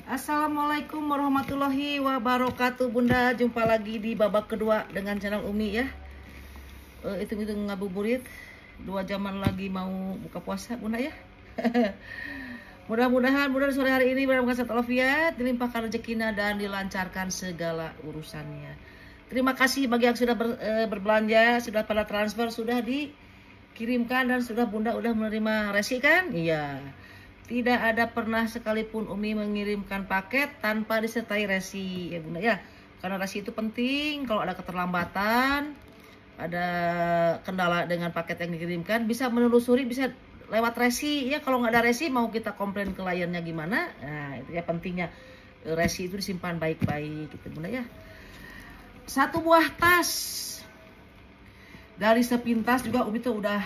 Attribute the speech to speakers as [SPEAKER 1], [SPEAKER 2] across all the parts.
[SPEAKER 1] Assalamualaikum warahmatullahi wabarakatuh. Bunda, jumpa lagi di babak kedua dengan channel Umi ya. Hitung-hitung ngabuburit 2 jaman lagi mau buka puasa Bunda ya. Mudah-mudahan Bunda sore hari ini dalam kesehatan walafiat, dilimpahkan rezekinya dan dilancarkan segala urusannya. Terima kasih bagi yang sudah berbelanja, sudah pada transfer, sudah dikirimkan dan sudah Bunda udah menerima resi kan? Iya. Tidak ada pernah sekalipun Umi mengirimkan paket tanpa disertai resi ya Bunda ya. Karena resi itu penting. Kalau ada keterlambatan, ada kendala dengan paket yang dikirimkan, bisa menelusuri, bisa lewat resi ya. Kalau nggak ada resi, mau kita komplain ke kliennya gimana? Nah itu ya pentingnya, resi itu disimpan baik-baik gitu Bunda ya. 1 buah tas dari sepintas juga Umi tuh udah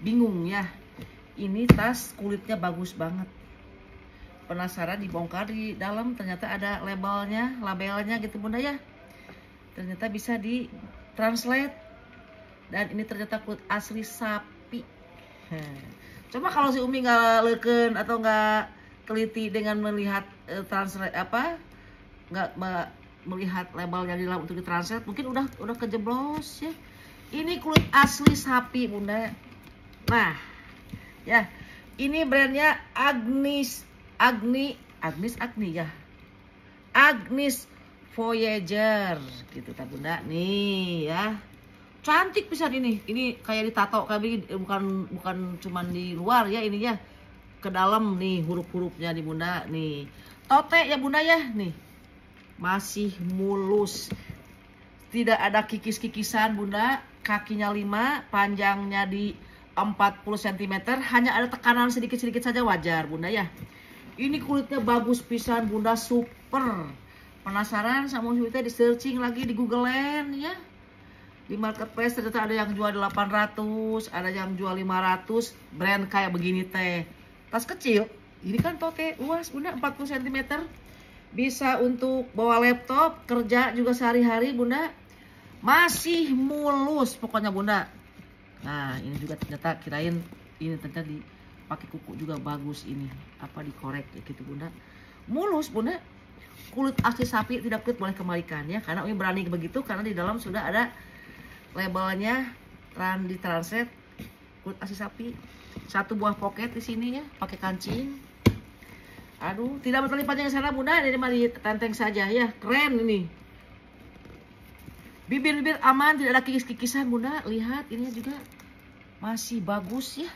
[SPEAKER 1] bingung ya. Ini tas kulitnya bagus banget. Penasaran, dibongkar di dalam, ternyata ada labelnya gitu Bunda ya. Ternyata bisa di translate. Dan ini ternyata kulit asli sapi. Coba kalau si Umi nggak leken atau nggak teliti dengan melihat translate nggak melihat labelnya di dalam untuk ditranslate, mungkin udah kejeblos ya. Ini kulit asli sapi Bunda. Nah ya, ini brandnya Agnes ya. Agnes Voyager gitu ta Bunda. Nih ya. Cantik pisan ini. Ini kayak ditato kayak bukan cuman di luar ya ininya. Ke dalam nih huruf-hurufnya di Bunda nih. Tote ya Bunda ya nih. Masih mulus. Tidak ada kikis-kikisan Bunda. Kakinya 5, panjangnya di 40 cm, hanya ada tekanan sedikit-sedikit saja, wajar Bunda ya. Ini kulitnya bagus pisan Bunda, super. Penasaran sama kulitnya, di searching lagi di Googlean ya. Di marketplace ternyata ada yang jual 800, ada yang jual 500, brand kayak begini teh. Tas kecil, ini kan tote luas Bunda, 40 cm. Bisa untuk bawa laptop, kerja juga sehari-hari Bunda. Masih mulus pokoknya Bunda. Nah ini juga ternyata kirain ini ternyata dipakai kuku juga bagus, ini apa dikorek gitu Bunda. Mulus Bunda, kulit asli sapi, tidak kulit boleh kembalikan ya, karena Umi berani begitu karena di dalam sudah ada labelnya ditranslate kulit asli sapi. 1 buah pocket di sini ya, pakai kancing. Aduh, tidak bertali panjang ke sana Bunda, ini mah ditenteng saja ya, keren ini. Bibir-bibir aman, tidak ada kikis-kikisan Bunda. Lihat ini juga masih bagus ya.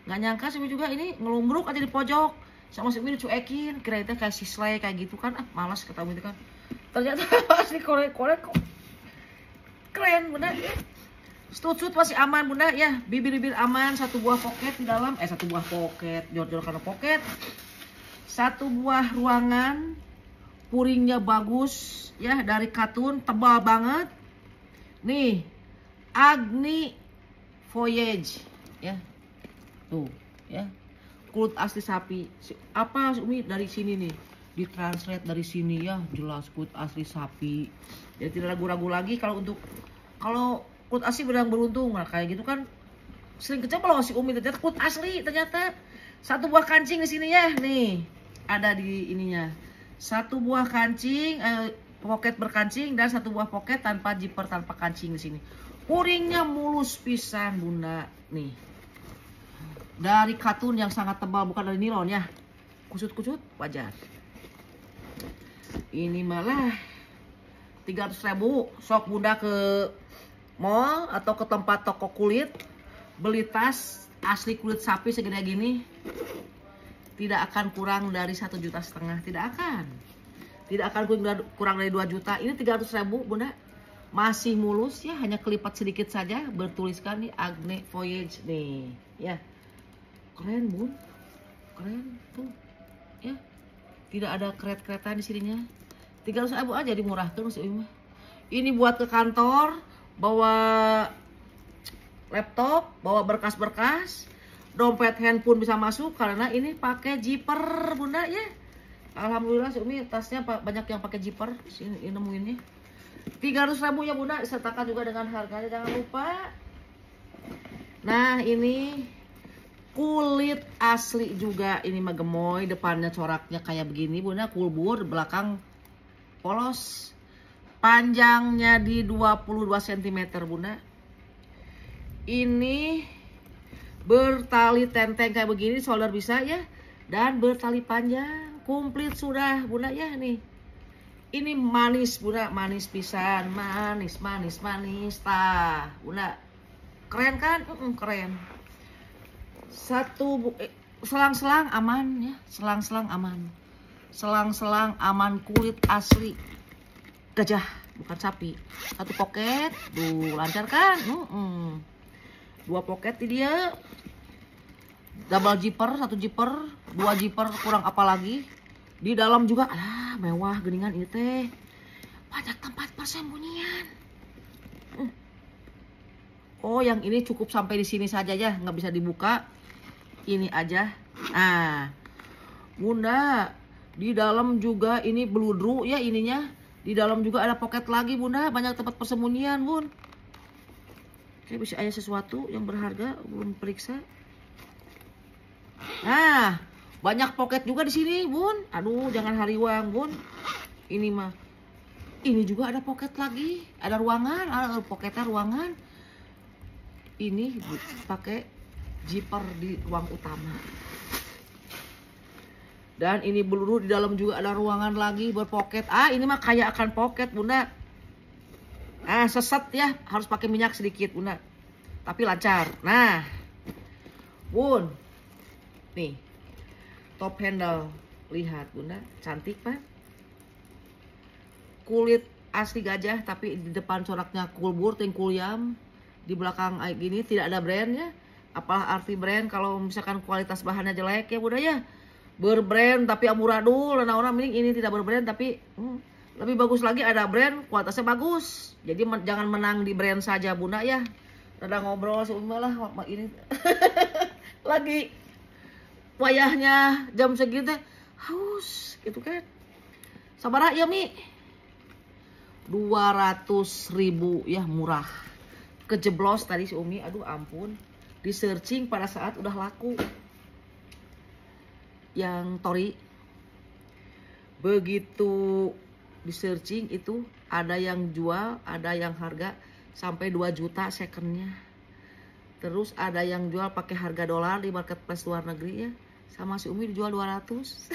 [SPEAKER 1] Nggak nyangka sih juga ini ngelumbruk aja di pojok. Sama si Umi dicuekin, kira itu kayak sislay kayak gitu kan. Malas ketemu itu kan. Ternyata masih korek-korek kok. Keren Bunda ya. Stut-stut masih aman Bunda ya. Bibir-bibir aman, 1 buah pocket di dalam. 1 buah pocket, jor-jor karena pocket. 1 buah ruangan. Puringnya bagus ya, dari katun, tebal banget. Nih, Agni Voyage ya. Tuh ya. Kulit asli sapi. Apa Umi dari sini nih? Ditranslate dari sini ya, jelas kulit asli sapi. Jadi tidak ragu-ragu lagi kalau kulit asli benar beruntung. Nah, kayak gitu kan sering kecewa si Umi, ternyata kulit asli ternyata. 1 buah kancing di sini ya. Nih, ada di ininya. 1 buah kancing, pocket berkancing, dan 1 buah pocket tanpa zipper, tanpa kancing di sini. Puringnya mulus pisan Bunda nih. Dari katun yang sangat tebal, bukan dari nilon ya. Kusut-kusut wajar. Ini malah 300.000. Sok Bunda ke mall atau ke tempat toko kulit, beli tas asli kulit sapi segede gini. Tidak akan kurang dari 1,5 juta, tidak akan kurang dari 2 juta. Ini 300.000 Bunda, masih mulus ya, hanya kelipat sedikit saja, bertuliskan nih Agni Voyage nih ya. Keren Bun, keren tuh ya, tidak ada keret-keretan di sininya. 300.000 aja dimurahkan Mas Ima. Ini buat ke kantor, bawa laptop, bawa berkas-berkas, dompet handphone bisa masuk karena ini pakai zipper Bunda ya. Alhamdulillah si Umi tasnya banyak yang pakai zipper. Sini nemuinnya. 300.000 ya Bunda, disertakan juga dengan harganya, jangan lupa. Nah, ini kulit asli juga. Ini mah gemoy, depannya coraknya kayak begini bunda, kulbur, belakang polos. Panjangnya di 22 cm bunda. Ini bertali tenteng kayak begini, solder bisa ya, dan bertali panjang, komplit sudah bunda ya nih. Ini manis bunda, manis pisan, manis tah bunda. Keren kan? Keren. Selang-selang aman ya, selang-selang aman. Selang-selang aman, kulit asli gajah, bukan sapi. Satu poket, lancar kan? 2 poket di dia. Double zipper, 1 zipper, 2 zipper, kurang apa lagi. Di dalam juga mewah geningan ini teh. Banyak tempat persembunyian. Oh, yang ini cukup sampai di sini saja ya, nggak bisa dibuka. Ini aja. Nah, bunda, di dalam juga ini beludru ya ininya. Di dalam juga ada poket lagi bunda, banyak tempat persembunyian bun. Oke, bisa ada sesuatu yang berharga belum periksa. Nah, banyak poket juga di sini bun. Aduh, jangan hariwang bun. Ini mah, ini juga ada poket lagi, ada ruangan, ada poketnya ruangan. Ini pakai zipper di ruang utama. Dan ini peluru di dalam juga ada ruangan lagi berpoket. Ini mah kayak akan poket bunda. Sesat ya, harus pakai minyak sedikit bunda. Tapi lancar. Nah, bun, nih top handle, lihat bunda, cantik pak. Kulit asli gajah, tapi di depan coraknya kulbur, kulyam. Di belakang gini tidak ada brandnya. Apalah arti brand kalau misalkan kualitas bahannya jelek ya bunda ya. Berbrand tapi amburadul, dan orang mending ini tidak berbrand tapi lebih bagus lagi ada brand, kualitasnya bagus. Jadi jangan menang di brand saja bunda ya. Rada ngobrol seumpama lah ini lagi wayahnya jam segitu haus gitu kan. Sabaraha ya mi? 200.000 ya, murah. Kejeblos tadi si Umi, aduh ampun. Di searching pada saat udah laku. Yang tori. Begitu di searching itu ada yang jual, ada yang harga sampai 2 juta secondnya. Terus ada yang jual pakai harga dolar di marketplace luar negeri ya. Sama si Umi dijual 200.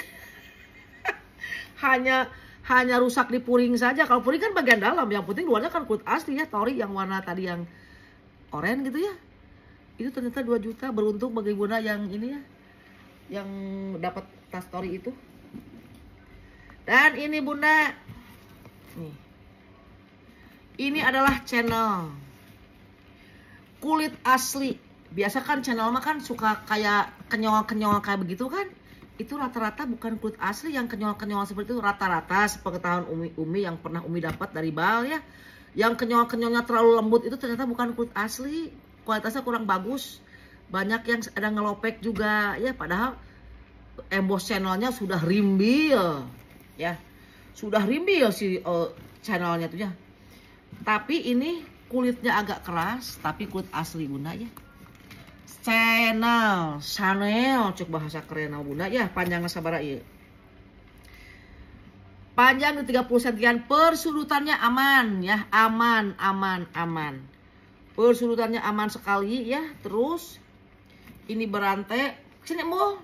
[SPEAKER 1] hanya rusak di puring saja. Kalau puring kan bagian dalam, yang penting luarnya kan kulit asli ya, tori yang warna tadi yang oranye gitu ya. Itu ternyata 2 juta. Beruntung bagi bunda yang ini ya, yang dapat tas tori itu. Dan ini bunda, nih, ini adalah channel kulit asli. Biasa kan channel mah kan suka kayak kenyol-kenyol kayak begitu kan. Itu rata-rata bukan kulit asli yang kenyol-kenyol seperti itu. Rata-rata sepengetahuan Umi yang pernah Umi dapat dari Bal ya, yang kenyol-kenyolnya terlalu lembut itu ternyata bukan kulit asli. Kualitasnya kurang bagus. Banyak yang ada ngelopek juga ya, padahal emboss channelnya sudah rimbil ya. Sudah rimbil si channelnya tuh ya. Tapi ini kulitnya agak keras, tapi kulit asli bunda ya. Channel Chanel, cek bahasa keren bunda ya. Panjangnya sabaraha ieu? Panjang di 30 sentian, persudutannya aman ya, aman. Persudutannya aman sekali ya. Terus ini berantai. Sini Embul.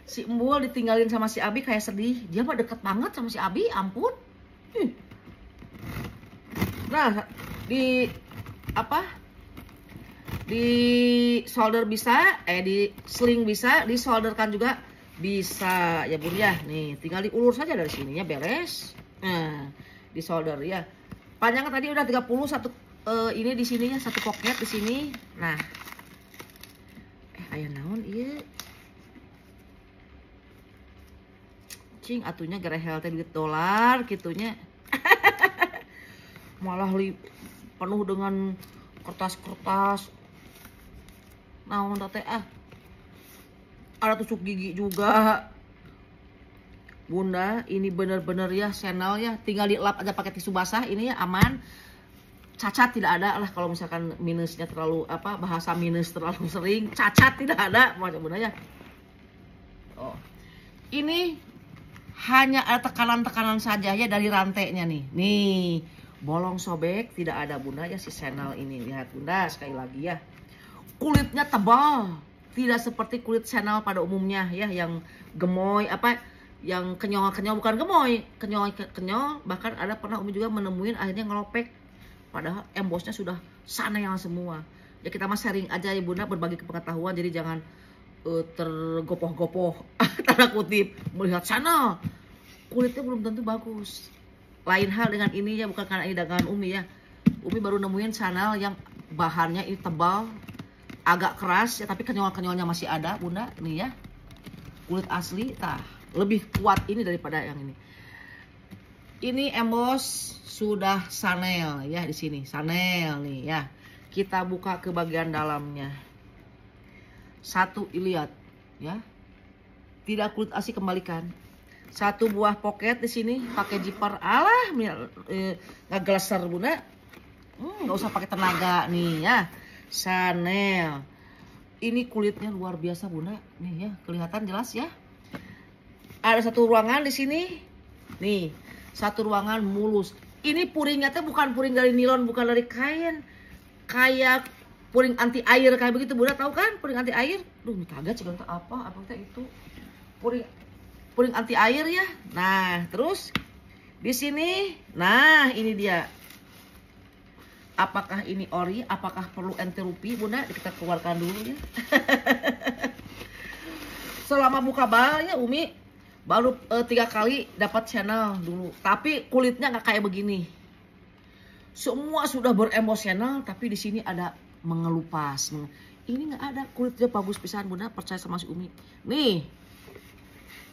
[SPEAKER 1] Si Embul ditinggalin sama si Abi kayak sedih. Dia mah deket banget sama si Abi, ampun. Nah, di solder bisa, di sling bisa, di solderkan juga bisa ya bun ya. Nih, tinggal diulur saja dari sininya beres. Nah, di solder ya. Panjangnya tadi udah 30, ini di sininya satu pocket di sini. Nah, aya naon ieu? Cing atunya gerehel teh duit dolar gitunya. Malah penuh dengan kertas-kertas. Naon teh ada tusuk gigi juga. Bunda, ini bener-bener ya channel ya, tinggal dilap aja pakai tisu basah, ini ya aman. cacat tidak ada lah, kalau misalkan minusnya terlalu apa, bahasa minus terlalu sering, cacat tidak ada bunda ya. Oh, ini hanya ada tekanan-tekanan saja ya dari rantainya nih bolong sobek tidak ada bunda ya. Si sandal ini lihat bunda sekali lagi ya, kulitnya tebal, tidak seperti kulit sandal pada umumnya ya, yang gemoy apa, yang kenyal-kenyal, bukan gemoy, kenyal-kenyal. Bahkan ada pernah Umi juga menemuin akhirnya ngelopek, padahal embosnya sudah sandal semua. Ya kita mah sharing aja ya bunda, berbagi pengetahuan, jadi jangan tergopoh-gopoh tanda kutip melihat sandal kulitnya belum tentu bagus. Lain hal dengan ini ya, bukan karena ini dagangan Umi ya. Umi baru nemuin sandal yang bahannya ini tebal, agak keras ya, tapi kenyal-kenyalnya masih ada bunda nih ya. Kulit asli, lebih kuat ini daripada yang ini. Ini embos sudah Chanel ya, di sini Chanel nih ya. Kita buka ke bagian dalamnya. Satu lihat ya, tidak kulit asli, kembalikan. Satu buah pocket di sini pakai zipper, alah nggak geleser bunda, nggak usah pakai tenaga nih ya. Chanel ini kulitnya luar biasa bunda nih ya, kelihatan jelas ya. Ada satu ruangan di sini nih, satu ruangan mulus. Ini puringnya tuh bukan puring dari nilon, bukan dari kain, kayak puring anti air kayak begitu bunda, tahu kan puring anti air? Duh kaget sebentar, apa itu puring anti air ya. Nah terus di sini, nah ini dia. Apakah ini ori? Apakah perlu ente rupi bunda? Kita keluarkan dulu ya. Selama buka bal ya Umi baru 3 kali dapat channel dulu, tapi kulitnya nggak kayak begini. Semua sudah beremosional, tapi di sini ada mengelupas. Ini nggak ada, kulitnya bagus pisan bunda, percaya sama si Umi. Nih,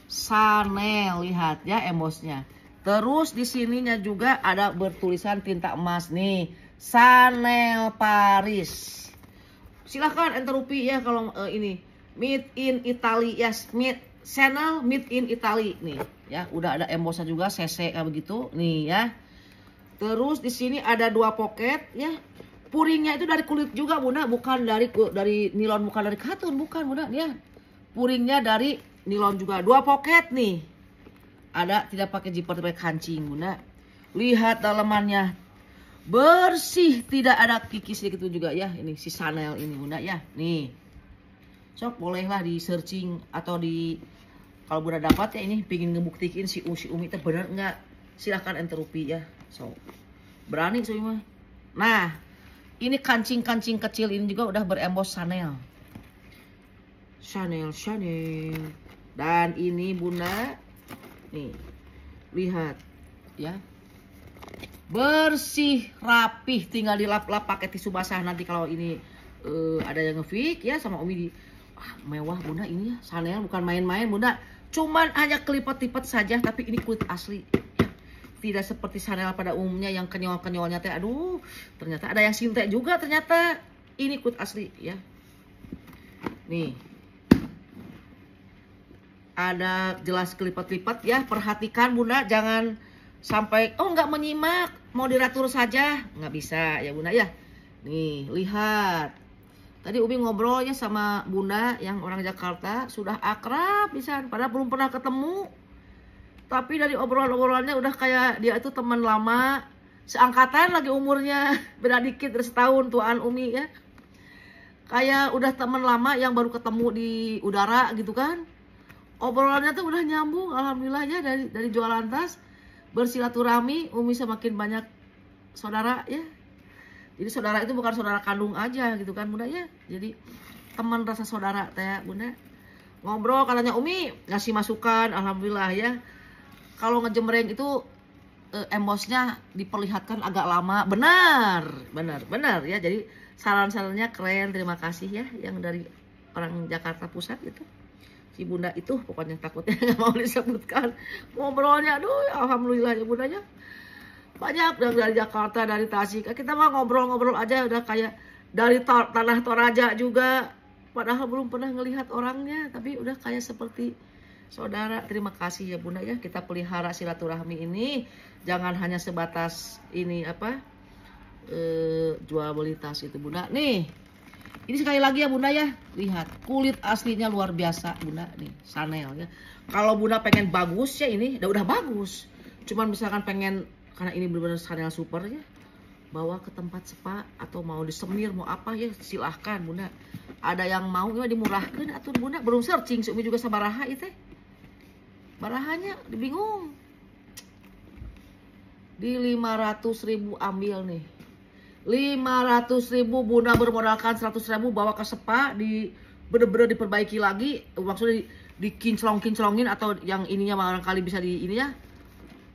[SPEAKER 1] Chanel, lihat ya embosnya. Terus di sininya juga ada bertulisan tinta emas nih, Chanel Paris. Silahkan enter rupi ya kalau ini made in Italy ya, Chanel made in Italy nih ya. Udah ada embosnya juga, CC kayak begitu nih ya. Terus di sini ada 2 pocket ya. Puringnya itu dari kulit juga bunda, bukan dari nilon, bukan dari katun, bukan bunda ya. Puringnya dari nilon juga. 2 pocket nih. Ada, tidak pakai zipper, pakai kancing bunda. Lihat dalamannya bersih, tidak ada kikis gitu juga ya. Ini si Chanel ini bunda ya. Nih, sok bolehlah di searching atau di, kalau bunda dapat ya ini pengen ngebuktikin si Umi itu bener nggak, silahkan enter rupi ya. So berani so mah. Nah ini kancing-kancing kecil ini juga udah berembos Chanel. Dan ini bunda nih, lihat ya, bersih rapih, tinggal dilap-lap pakai tisu basah. Nanti kalau ini ada yang ngefik ya sama Umi di, mewah bunda ini ya. Chanel bukan main-main bunda, cuman hanya kelipat-lipat saja, tapi ini kulit asli. Tidak seperti Chanel pada umumnya yang kenyal-kenyalnya teh, aduh, ternyata ada yang sintek juga ternyata. Ini kulit asli ya. Nih, ada jelas kelipat-lipat ya. Perhatikan bunda, jangan sampai nggak menyimak, mau diratur saja, nggak bisa ya bunda ya. Nih lihat, tadi Umi ngobrolnya sama bunda yang orang Jakarta, sudah akrab bisa, padahal belum pernah ketemu. Tapi dari obrolan-obrolannya udah kayak dia itu teman lama, seangkatan lagi umurnya, beda dikit dari setahun tuaan Umi ya. Kayak udah teman lama yang baru ketemu di udara gitu kan. Obrolannya tuh udah nyambung, alhamdulillah ya, dari jualan tas bersilaturahmi, Umi semakin banyak saudara ya. Jadi saudara itu bukan saudara kandung aja gitu kan bunda ya. Jadi teman rasa saudara teh bunda. Ngobrol katanya Umi ngasih masukan, alhamdulillah ya. Kalau ngejemreng itu embosnya diperlihatkan agak lama, benar ya. Jadi saran-sarannya keren, terima kasih ya yang dari orang Jakarta Pusat itu. Si bunda itu pokoknya takutnya nggak mau disebutkan. Ngobrolnya aduh alhamdulillah ya bundanya. Banyak dari Jakarta, dari Tasik. Kita mah ngobrol-ngobrol aja udah kayak dari tanah Toraja juga. Padahal belum pernah ngelihat orangnya, tapi udah kayak seperti saudara. Terima kasih ya bunda ya, kita pelihara silaturahmi ini. Jangan hanya sebatas ini apa, jual beli tas itu bunda. Nih, ini sekali lagi ya bunda ya, lihat kulit aslinya luar biasa bunda. Nih Chanel ya. Kalau bunda pengen bagus ya ini udah bagus. Cuman misalkan pengen karena ini benar-benar Chanel super ya, bawa ke tempat spa atau mau disemir mau apa ya silahkan bunda. Ada yang mau ya dimurahkan atau bunda belum searching Umi juga sabaraha itu. Barahanya bingung. Di 500.000 ambil nih. 500.000 bunda bermodalkan 100.000 bawa ke spa di bener-bener diperbaiki lagi, maksudnya dikinclong-kinclongin atau yang ininya barangkali bisa di ininya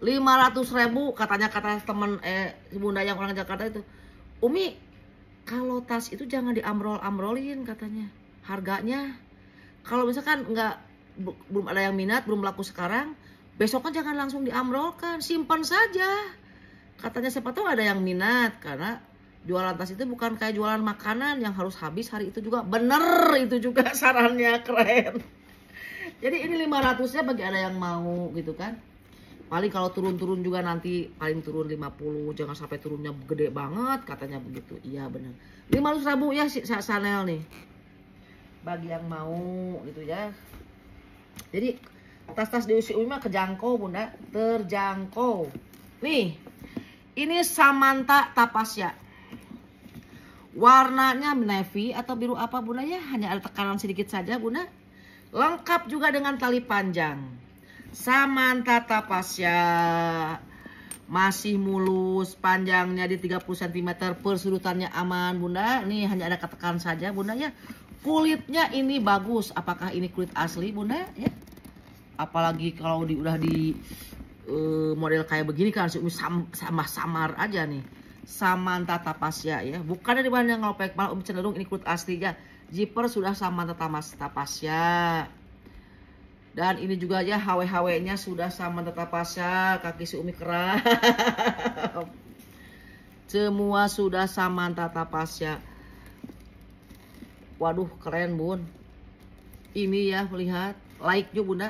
[SPEAKER 1] 500.000 katanya, kata temen bunda yang orang Jakarta itu, Umi kalau tas itu jangan diamrol-amrolin katanya harganya, kalau misalkan belum ada yang minat, belum laku sekarang, besoknya jangan langsung diamrolkan, simpan saja katanya, siapa tahu ada yang minat. Karena jualan tas itu bukan kayak jualan makanan yang harus habis hari itu juga. Bener itu juga sarannya, keren. Jadi ini 500-nya bagi ada yang mau gitu kan. Paling kalau turun-turun juga nanti paling turun 50, jangan sampai turunnya gede banget katanya begitu. Iya bener, 500.000 ya si Chanel nih bagi yang mau gitu ya. Jadi tas-tas di usia Umi mah kejangkau bunda, terjangkau. Nih, ini Samantha Tapasya. Warnanya navy atau biru apa bunda ya, hanya ada tekanan sedikit saja bunda. Lengkap juga dengan tali panjang. Samantha Tapasya. Masih mulus, panjangnya di 30 cm, persudutannya aman bunda. Nih hanya ada ketekan saja bunda ya. Kulitnya ini bagus. Apakah ini kulit asli bunda ya? Apalagi kalau udah di model kayak begini kan sama samar aja nih. Samantha Tapasya ya. Bukannya di mana ngelopek, malah cenderung ini kulit asli ya. Zipper sudah Samantha Tapasya. Dan ini juga ya HW-HW-nya sudah Samantha Tapasya. Kaki si Umi keram. Semua sudah Samantha Tapasya. Waduh keren bun. Ini ya melihat like juga bunda.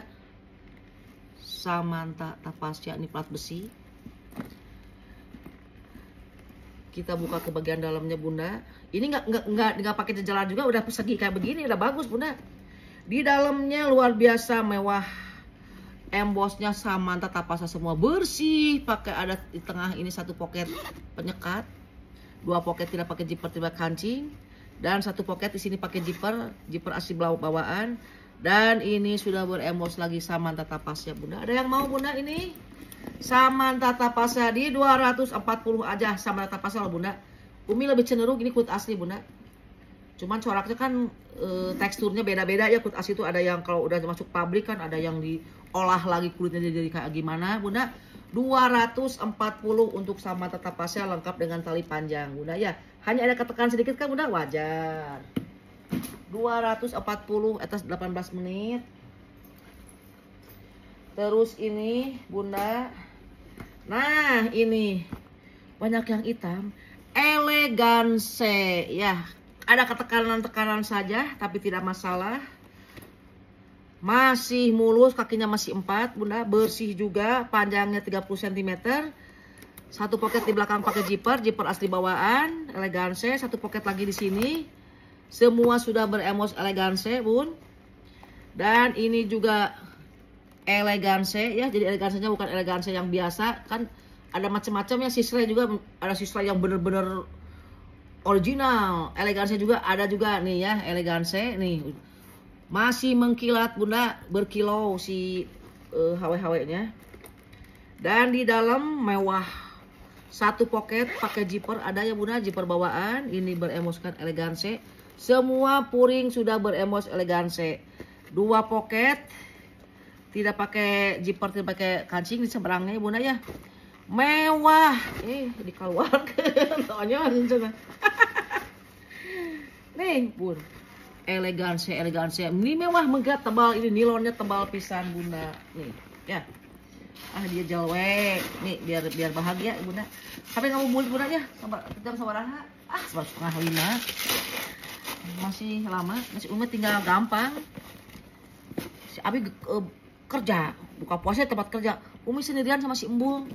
[SPEAKER 1] Samantha Tapasya ini plat besi. Kita buka ke bagian dalamnya bunda. Ini nggak pakai jejelan juga, udah persegi kayak begini, udah bagus bunda. Di dalamnya luar biasa mewah. Embossnya Samantha Tapasya semua bersih. Pakai ada di tengah ini satu pocket penyekat, 2 pocket tidak pakai zipper, tidak kancing. Dan 1 pocket di sini pakai zipper asli bawaan. Dan ini sudah beremos lagi Samantha Tapasya bunda. Ada yang mau bunda ini? Samantha Tapasya di 240 aja Samantha Tapasya loh bunda. Umi lebih cenderung ini kulit asli bunda. Cuman coraknya kan teksturnya beda-beda ya. Kulit asli itu ada yang kalau udah masuk pabrik kan ada yang diolah lagi kulitnya jadi kayak gimana bunda. 240 untuk Samantha Tapasya lengkap dengan tali panjang bunda ya. Hanya ada ketekan sedikit kan bunda, wajar. 240 atas 18 menit. Terus ini bunda. Nah ini banyak yang hitam. Elegance ya. Ada ketekanan-tekanan saja tapi tidak masalah. Masih mulus, kakinya masih 4 bunda. Bersih juga, panjangnya 30 cm. 1 pocket di belakang pakai zipper asli bawaan, Elegance. 1 pocket lagi di sini. Semua sudah beremos Elegance bun. Dan ini juga Elegance ya. Jadi Elegance-nya bukan Elegance yang biasa. Kan ada macam-macam ya, sisle juga. Ada sisle yang bener-bener original. Elegance juga ada juga nih ya. Elegance nih. Masih mengkilat bunda. Berkilau si HW-HW-nya. Dan di dalam mewah. 1 pocket pakai zipper ada ya bunda, zipper bawaan. Ini beremoskan Elegance. Semua puring sudah beremos Elegance. 2 pocket tidak pakai zipper, tidak pakai kancing di seberangnya bunda ya. Mewah. Dikeluarkan. Nih bun. Elegance. Ini mewah, megah, tebal. Ini nilonnya tebal pisan bunda. Nih ya. Dia jelek nih, biar bahagia bunda. Sampai kamu mulut bunda ya, jam sabaraha? 4:30. Masih lama, masih Umi tinggal gampang. Si Abi kerja, buka puasa tempat kerja. Umi sendirian sama si Embung.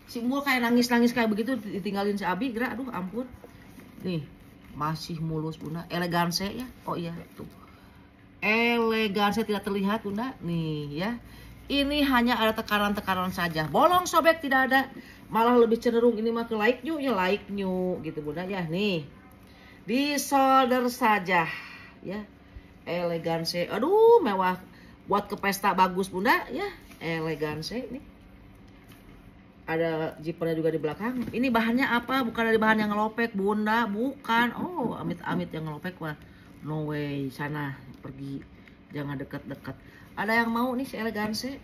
[SPEAKER 1] Si Mul kayak nangis-nangis kayak begitu ditinggalin si Abi, gerak, aduh ampun. Nih, masih mulus Bunda, eleganse ya. Oh iya, tuh. Eleganse tidak terlihat Bunda. Nih ya. Ini hanya ada tekanan-tekanan saja. Bolong sobek tidak ada. Malah lebih cenderung ini mah ke like new ya, like new gitu Bunda ya. Nih. Di solder saja ya. Eleganse. Aduh, mewah. Buat ke pesta bagus Bunda ya. Eleganse nih. Ada zippernya juga di belakang. Ini bahannya apa? Bukan dari bahan yang ngelopek Bunda, bukan. Oh, amit-amit yang ngelopek mah. No way, sana pergi. Jangan dekat-dekat. Ada yang mau nih si eleganse.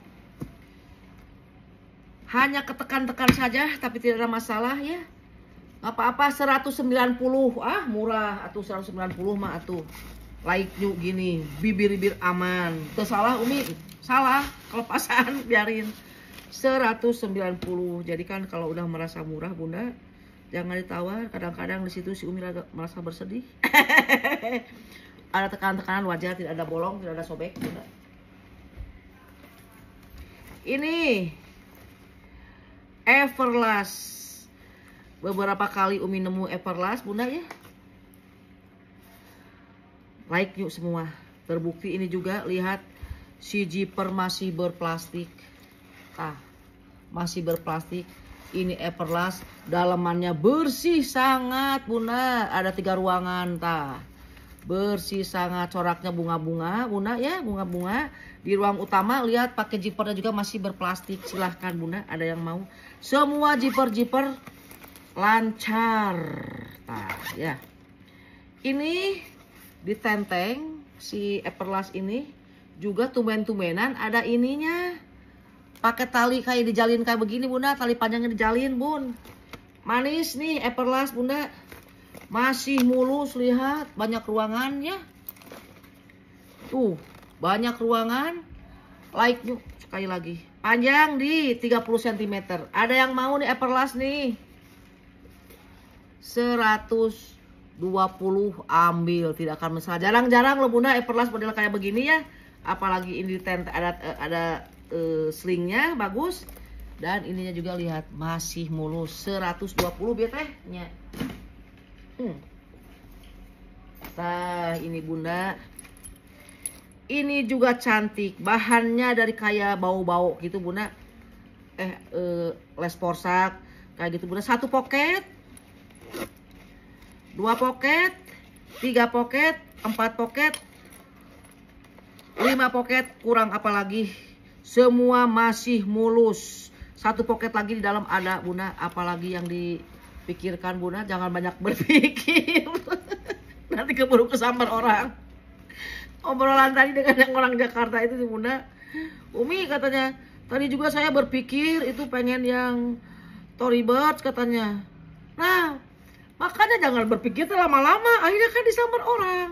[SPEAKER 1] Hanya ketekan-tekan saja tapi tidak ada masalah ya. Apa-apa 190. Ah, murah atuh 190 mah atuh. Like new gini, bibir-bibir aman. Tuh salah Umi, salah. Kelepasan biarin. 190. Jadi kan kalau udah merasa murah Bunda, jangan ditawar. Kadang-kadang di situ si Umi merasa bersedih. Ada tekanan-tekanan wajar, tidak ada bolong, tidak ada sobek Bunda. Ini Everlast. Beberapa kali Umi nemu Everlast Bunda ya. Like yuk semua. Terbukti ini juga, lihat si zipper masih berplastik. Ah, masih berplastik. Ini Everlast, dalamannya bersih sangat Bunda. Ada 3 ruangan tah. Bersih sangat, coraknya bunga-bunga Bunda ya, bunga-bunga. Di ruang utama lihat pakai zippernya juga masih berplastik. Silahkan Bunda, ada yang mau. Semua zipper lancar. Nah, ya. Ini ditenteng si Everlast ini juga tumben-tumbenan ada ininya. Pakai tali kayak dijalin kayak begini Bunda, tali panjangnya dijalin Bun. Manis nih Everlast Bunda. Masih mulus, lihat banyak ruangan ya. Tuh, banyak ruangan. Like yuk sekali lagi. Panjang di 30 cm. Ada yang mau nih Everlast nih. 120 ambil, tidak akan masalah. Jarang-jarang loh Bunda Everlast model kayak begini ya. Apalagi ini tent ada slingnya bagus. Dan ininya juga lihat masih mulus. 120 biar tehnya. Nah, ini Bunda. Ini juga cantik. Bahannya dari kayak bau-bau gitu Bunda. Les porsak kayak gitu Bunda. 1 poket, 2 poket, 3 poket, 4 poket, 5 poket, kurang apa lagi. Semua masih mulus. 1 poket lagi di dalam ada Bunda. Apalagi yang dipikirkan Bunda, jangan banyak berpikir. Nanti keburu kesambar orang. Obrolan tadi dengan yang orang Jakarta itu sih Bunda. Umi katanya, tadi juga saya berpikir itu pengen yang Tory Burch katanya. Nah, makanya jangan berpikir lama-lama, akhirnya kan disambar orang.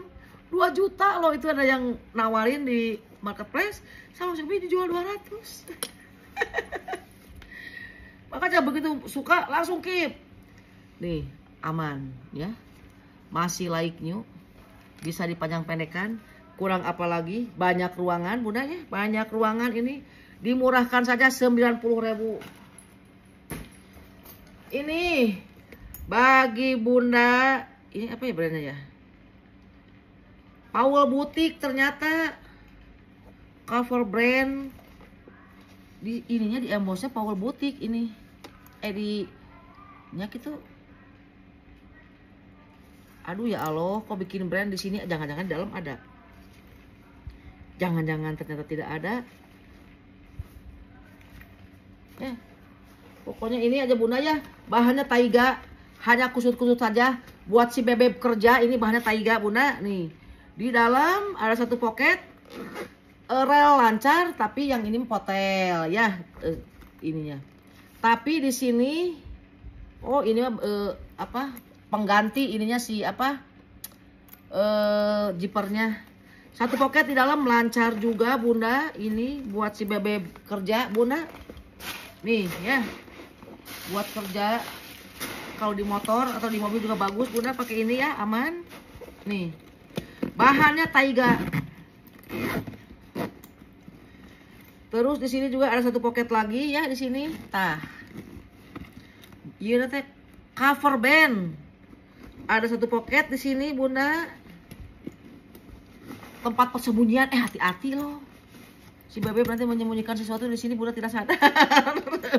[SPEAKER 1] 2 juta loh itu ada yang nawarin di marketplace, sama Umi dijual 200. Makanya begitu suka langsung keep. Nih, aman ya. Masih like new. Bisa dipanjang pendekan. Kurang apa lagi? Banyak ruangan Bunda ya. Banyak ruangan ini. Dimurahkan saja 90.000. Ini bagi Bunda. Ini apa ya brandnya ya? Powell Boutique ternyata. Cover brand. Di ininya di embosnya Powell Boutique ini. Di nya gitu. Aduh ya Allah, kok bikin brand di sini? Jangan-jangan di dalam ada. Jangan-jangan ternyata tidak ada. Pokoknya ini aja Bunda ya. Bahannya taiga. Hanya kusut-kusut saja. Buat si bebek kerja ini bahannya taiga Bunda. Nih. Di dalam ada 1 poket. Rel lancar. Tapi yang ini potel ya. Ininya. Tapi di sini. Oh ini apa? Pengganti ininya si apa? Zippernya. 1 poket di dalam lancar juga Bunda. Ini buat si bebek kerja Bunda. Nih ya. Buat kerja kalau di motor atau di mobil juga bagus Bunda, pakai ini ya, aman. Nih. Bahannya taiga. Terus di sini juga ada 1 poket lagi ya di sini. Tah. Iya teh cover band. Ada satu poket di sini bunda. Tempat persembunyian. Hati-hati loh. Si Bebek nanti menyembunyikan sesuatu di sini bunda tidak sadar.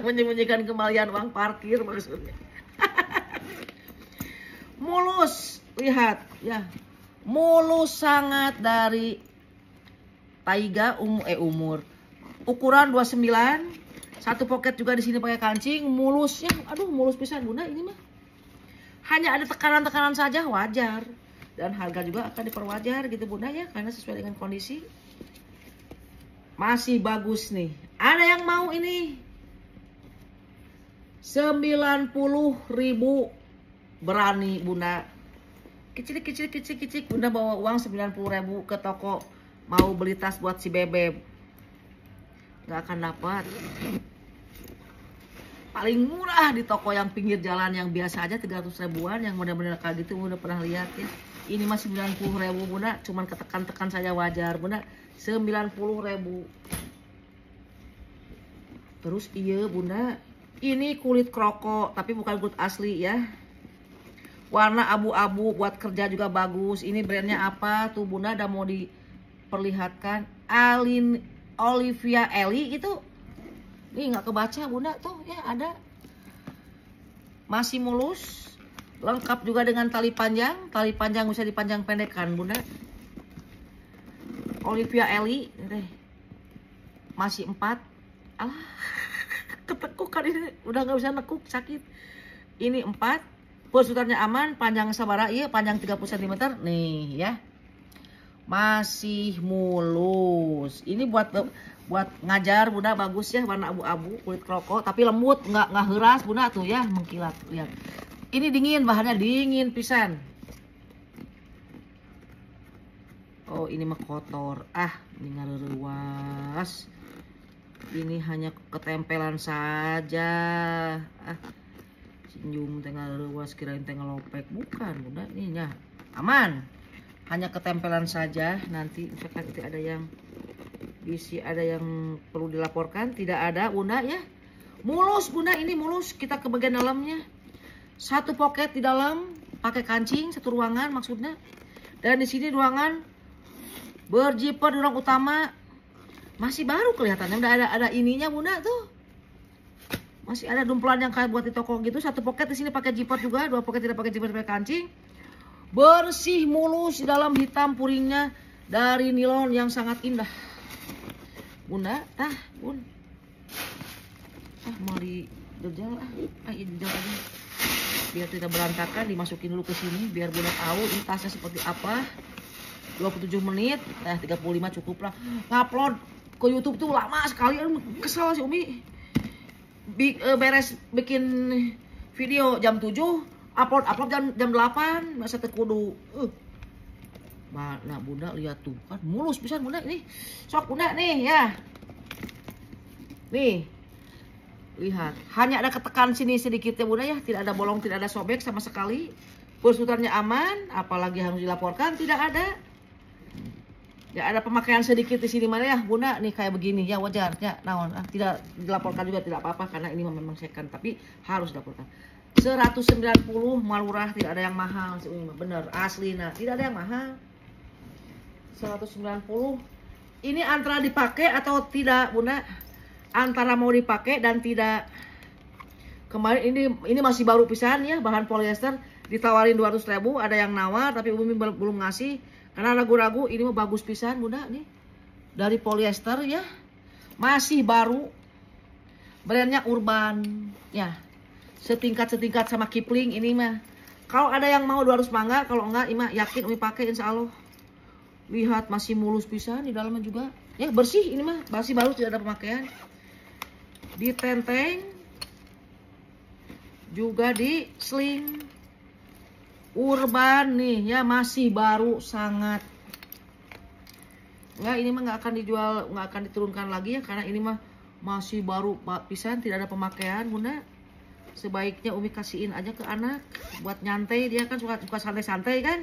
[SPEAKER 1] Menyembunyikan kembalian uang parkir maksudnya. Mulus, lihat ya. Mulus sangat dari Taiga umur. Ukuran 29. Satu poket juga di sini pakai kancing, mulusnya, aduh mulus pisan bunda ini mah. Hanya ada tekanan-tekanan saja wajar. Dan harga juga akan diperwajar gitu bunda ya, karena sesuai dengan kondisi. Masih bagus nih. Ada yang mau ini? 90.000 berani bunda. Kecil bunda bawa uang 90.000 ke toko mau beli tas buat si Bebek. Gak akan dapat. Paling murah di toko yang pinggir jalan yang biasa aja 300 ribuan, yang benar-benar kayak gitu udah pernah lihat ya. Ini mah 90.000 bunda, cuman ketekan-tekan saja wajar bunda. 90.000. Terus iya bunda, ini kulit kroko tapi bukan kulit asli ya. Warna abu-abu, buat kerja juga bagus. Ini brandnya apa tuh bunda, udah mau diperlihatkan. Olivia Ellie itu. Nih nggak kebaca bunda tuh ya, ada. Masih mulus. Lengkap juga dengan tali panjang. Tali panjang bisa dipanjang pendekkan bunda. Olivia Ellie deh. Masih 4. Alah. Ketekuk kan ini. Udah nggak bisa nekuk, sakit. Ini 4. Pulsutannya aman. Panjang sabara iya. Panjang 30 cm. Nih ya. Masih mulus. Ini buat ngajar bunda, bagus ya, warna abu-abu, kulit kroko tapi lembut, nggak heras bunda tuh ya, mengkilat. Lihat. Ini dingin, bahannya dingin pisan. Oh ini mah kotor. Ini ngareruas. Ini hanya ketempelan saja. Senyum tengah ngareruas, kirain tengah lopek. Bukan bunda, ini ya aman. Hanya ketempelan saja. Nanti misalkan itu ada yang ada yang perlu dilaporkan, tidak ada bunda ya. Mulus bunda, ini mulus. Kita ke bagian dalamnya. Satu poket di dalam pakai kancing, satu ruangan maksudnya. Dan di sini ruangan berjiper di ruang utama. Masih baru kelihatannya, udah ada ininya bunda tuh. Masih ada dumpelan yang kayak buat di toko gitu. Satu poket di sini pakai jiper juga, dua poket tidak pakai jiper, pakai kancing. Bersih mulus di dalam, hitam puringnya dari nilon yang sangat indah. Bunda, bun. Mau dijajal ini dijajal aja. Biar tidak berantakan, dimasukin dulu ke sini biar bunda tahu ini tasnya seperti apa. 27 menit, 35 cukup lah. Ngupload ke YouTube tuh lama sekali, kesel si Umi. Beres bikin video jam 7, upload jam 8, masa tekudu. Nah bunda lihat tuh kan mulus pisan bunda ini. Sok bunda nih ya. Nih. Lihat, hanya ada ketekan sini sedikit ya bunda ya, tidak ada bolong, tidak ada sobek sama sekali. Pulsutannya aman, apalagi harus dilaporkan, tidak ada. Ya ada pemakaian sedikit di sini mana ya bunda, nih kayak begini ya wajar ya. Tidak dilaporkan juga tidak apa-apa karena ini memang second, tapi harus dilaporkan. 190 malurah, tidak ada yang mahal sih bener asli, nah tidak ada yang mahal. 190 ini antara dipakai atau tidak bunda, antara mau dipakai dan tidak. Kemarin ini masih baru pisan ya, bahan polyester ditawarin 200.000, ada yang nawar tapi Umi belum ngasih karena ragu-ragu. Ini mah bagus pisan bunda nih, dari polyester ya, masih baru, brandnya Urban ya, setingkat sama Kipling. Ini mah kalau ada yang mau 200 mangga, kalau enggak ini mah yakin Umi pakai insya Allah. Lihat masih mulus pisan di dalamnya juga ya, bersih. Ini mah masih baru, tidak ada pemakaian. Ditenteng juga di sling Urban nih ya, masih baru sangat. Enggak, ini mah nggak akan dijual, nggak akan diturunkan lagi ya, karena ini mah masih baru pisan, tidak ada pemakaian bunda. Sebaiknya Umi kasihin aja ke anak buat nyantai, dia kan suka santai-santai kan.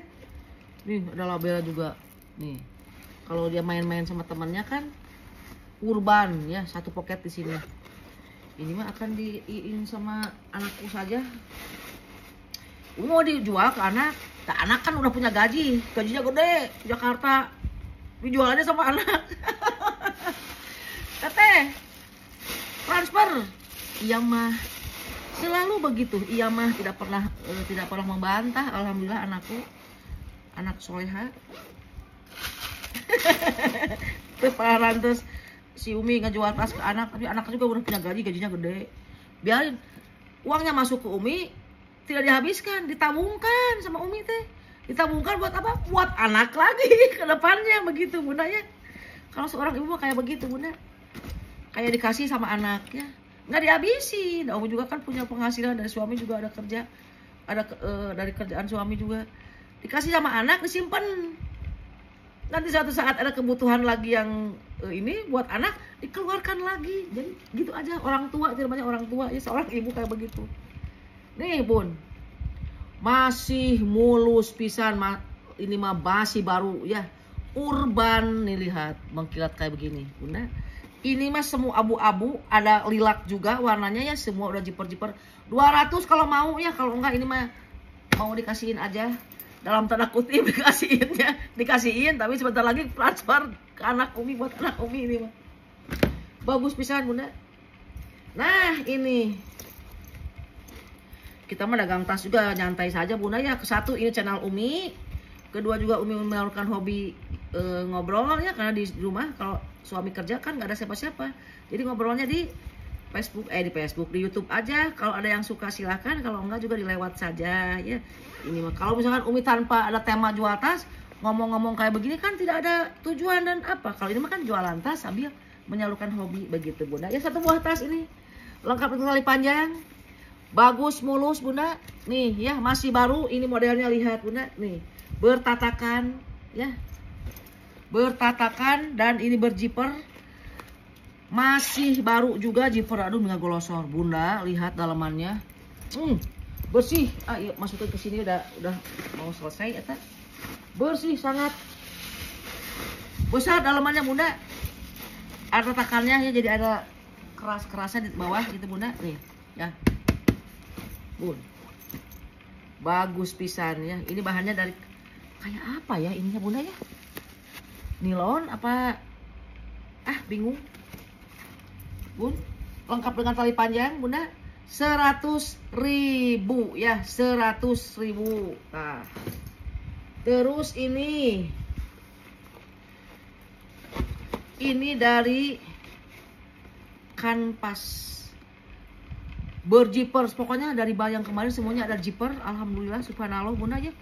[SPEAKER 1] Nih ada label juga. Nih, kalau dia main-main sama temannya kan Urban ya, satu poket di sini. Ini mah akan diiin sama anakku saja. Mau dijual ke anak. Nah, anak kan udah punya gajinya gede di Jakarta. Dijualannya sama anak. Teteh, transfer. Iya mah selalu begitu. Iya mah tidak pernah membantah. Alhamdulillah anakku anak soleha. Preparan terus si Umi ngejual tas ke anak, tapi anaknya juga udah punya gajinya gede. Biarin uangnya masuk ke Umi, tidak dihabiskan, ditabungkan sama Umi teh. Ditabungkan buat apa? Buat anak lagi ke depannya begitu Bunda ya. Kalau seorang ibu mah kayak begitu Bunda. Kayak dikasih sama anaknya, nggak dihabisin. Umi juga kan punya penghasilan dari suami, juga ada kerja, dari kerjaan suami juga. Dikasih sama anak, disimpan. Nanti suatu saat ada kebutuhan lagi yang ini buat anak, dikeluarkan lagi. Jadi gitu aja orang tua, tidak banyak orang tua ya, seorang ibu kayak begitu. Nih Bun, masih mulus pisan, ini mah masih baru ya, urban nih, lihat mengkilat kayak begini Bunda. Ini mah semua abu-abu, ada lilac juga warnanya ya, semua udah jiper-jiper. 200 kalau mau ya, kalau enggak ini mah mau dikasihin aja. Dalam tanda kutip dikasihin, tapi sebentar lagi transfer ke anak Umi, buat anak Umi ini mah. Bagus pisan Bunda. Nah ini kita mah dagang tas juga nyantai saja Bunda ya. Kesatu ini channel Umi, kedua juga Umi menyalurkan hobi ngobrol ya, karena di rumah kalau suami kerja kan nggak ada siapa-siapa, jadi ngobrolnya di Facebook, di YouTube aja. Kalau ada yang suka silahkan, kalau enggak juga dilewat saja ya. Ini mah kalau misalkan Umi tanpa ada tema jual tas, ngomong-ngomong kayak begini kan tidak ada tujuan dan apa. Kalau ini mah kan jualan tas sambil menyalurkan hobi begitu Bunda. Ya satu buah tas ini lengkap dengan tali panjang, bagus mulus Bunda. Nih ya, masih baru ini modelnya, lihat Bunda. Nih bertatakan ya, bertatakan, dan ini berjiper. Masih baru juga jiper, aduh nggak golosor Bunda, lihat dalamannya. Bersih. Yuk masukin ke sini, udah mau selesai ya. Bersih sangat. Besar dalamannya Bunda. Ada tatakannya ya, jadi ada keras-kerasnya di bawah gitu Bunda. Nih ya. Bun. Bagus pisan ya. Ini bahannya dari kayak apa ya ininya Bunda ya? Nilon apa? Bingung. Bun, lengkap dengan tali panjang Bunda, 100.000 ya, 100.000. Nah, terus ini dari kanvas berjiper, pokoknya dari yang kemarin semuanya ada jiper. Alhamdulillah subhanallah Bunda ya.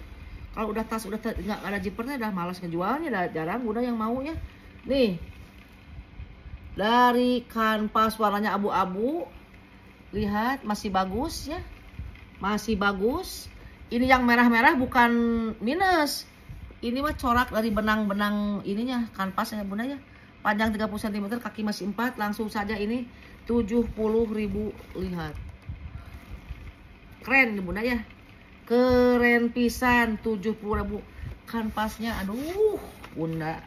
[SPEAKER 1] Kalau udah tas udah nggak ada jipernya, udah malas ngejualnya, udah jarang Bunda yang mau ya. Nih dari kanvas warnanya abu-abu, lihat masih bagus ya, masih bagus. Ini yang merah-merah bukan minus, ini mah corak dari benang-benang ininya, kanvasnya Bunda ya. Panjang 30 cm, kaki masih 4. Langsung saja ini 70.000, lihat. Keren Bunda ya, keren pisan. 70.000 kanvasnya, aduh Bunda.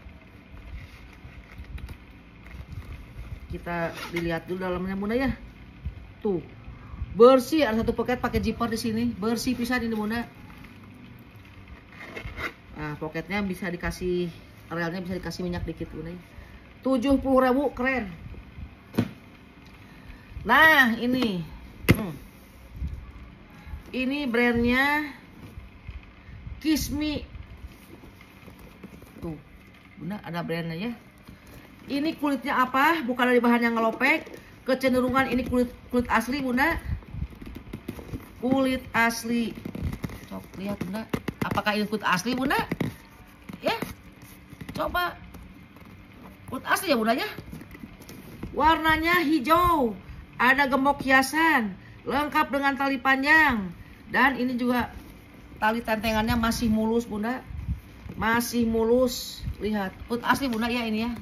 [SPEAKER 1] Kita dilihat dulu dalamnya Bunda ya. Tuh. Bersih, ada satu poket pakai zipper di sini. Bersih pisan ini Bunda. Nah, poketnya bisa dikasih, arealnya bisa dikasih minyak dikit Bunda ya. 70.000, keren. Nah, ini. Ini brandnya Kismi. Tuh. Bunda ada brandnya ya. Ini kulitnya apa? Bukan dari bahan yang ngelopek. Kecenderungan ini kulit asli Bunda. Kulit asli. Coba lihat Bunda. Apakah ini kulit asli Bunda? Ya. Coba. Kulit asli ya Bunda ya. Warnanya hijau. Ada gembok hiasan. Lengkap dengan tali panjang. Dan ini juga tali tentengannya masih mulus Bunda. Masih mulus. Lihat. Kulit asli Bunda ya ini ya.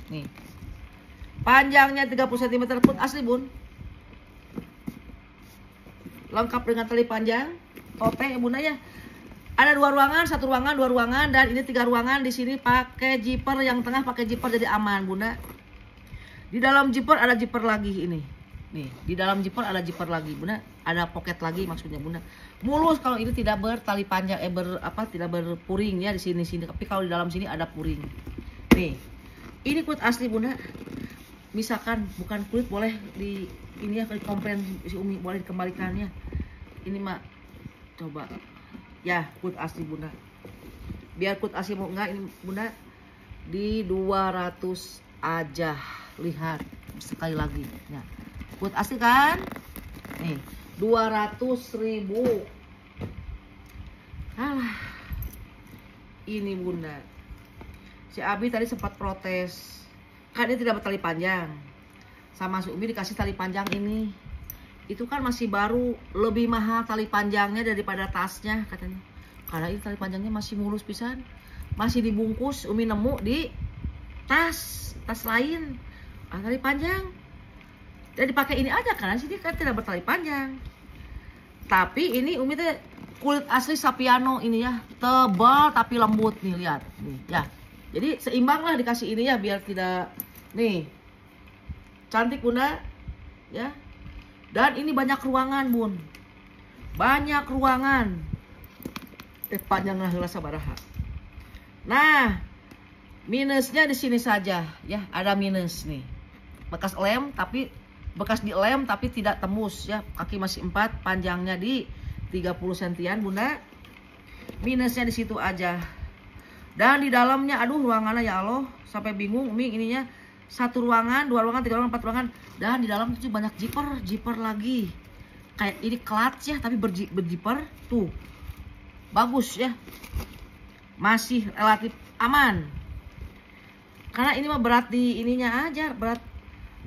[SPEAKER 1] Nih. Panjangnya 30 cm, pun asli Bun. Lengkap dengan tali panjang. Tote ya Bunda ya. Ada 2 ruangan, 1 ruangan, 2 ruangan, dan ini 3 ruangan. Di sini pakai zipper, yang tengah pakai zipper jadi aman Bunda. Di dalam zipper ada zipper lagi ini. Nih, di dalam zipper ada zipper lagi, Bunda. Ada pocket lagi maksudnya, Bunda. Mulus kalau ini tidak bertali panjang, tidak berpuring ya di sini. Tapi kalau di dalam sini ada puring. Nih, ini kulit asli, Bunda. Misalkan bukan kulit boleh di ini ya, komplain si Umi boleh dikembalikannya. Ini mah coba. Ya, kulit asli, Bunda. Biar kulit asli mau enggak ini, Bunda, di 200 aja. Lihat sekali lagi. Nah, kulit asli kan? Nih, 200.000. Alah. Ini, Bunda. Si Abi tadi sempat protes. Kan dia tidak bertali panjang. Sama si Umi dikasih tali panjang ini. Itu kan masih baru, lebih mahal tali panjangnya daripada tasnya katanya. Karena ini tali panjangnya masih mulus pisan. Masih dibungkus, Umi nemu di tas lain. Tali panjang. Dan dipakai ini aja karena sini kan tidak bertali panjang. Tapi ini Umi teh kulit asli Sapiano ini ya, tebal tapi lembut nih, lihat nih ya. Jadi seimbang lah dikasih ini ya biar tidak nih. Cantik, Bunda ya. Dan ini banyak ruangan, Bun. Banyak ruangan. Panjanglah heula sabaraha. Nah, minusnya di sini saja ya, ada minus nih. Bekas dilem tapi tidak tembus ya. Kaki masih 4, panjangnya di 30 sentian, Bunda. Minusnya di situ aja. Dan di dalamnya aduh ruangannya ya Allah, sampai bingung Umi ininya. 1 ruangan, 2 ruangan, 3 ruangan, 4 ruangan. Dan di dalam itu banyak zipper lagi. Kayak ini clutch ya, tapi berzipper tuh. Bagus ya. Masih relatif aman. Karena ini mah berat di ininya aja, berat.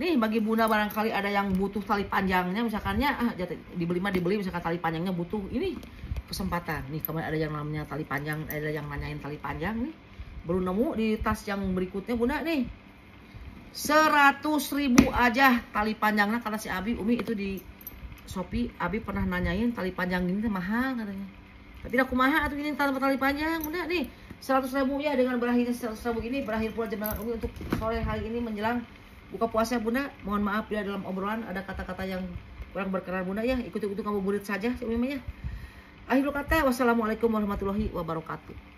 [SPEAKER 1] Nih bagi Bunda barangkali ada yang butuh tali panjangnya, misalkannya dibeli misalkan tali panjangnya butuh, ini kesempatan. Nih kemarin ada yang namanya tali panjang, ada yang nanyain tali panjang nih. Baru nemu di tas yang berikutnya, Bunda nih. 100.000 aja tali panjangnya, karena si Abi Umi itu di Shopee Abi pernah nanyain tali panjang ini mahal katanya. Tapi aku mahal atau ini tali panjang, Bunda nih. 100.000 ya, dengan berakhirnya 100.000 ini berakhir pula jam Umi untuk sore hari ini menjelang buka puasa, Bunda. Mohon maaf ya dalam obrolan ada kata-kata yang kurang berkenan, Bunda ya. Ikuti kamu burit saja Umi ya. Akhirul kata, wassalamualaikum warahmatullahi wabarakatuh.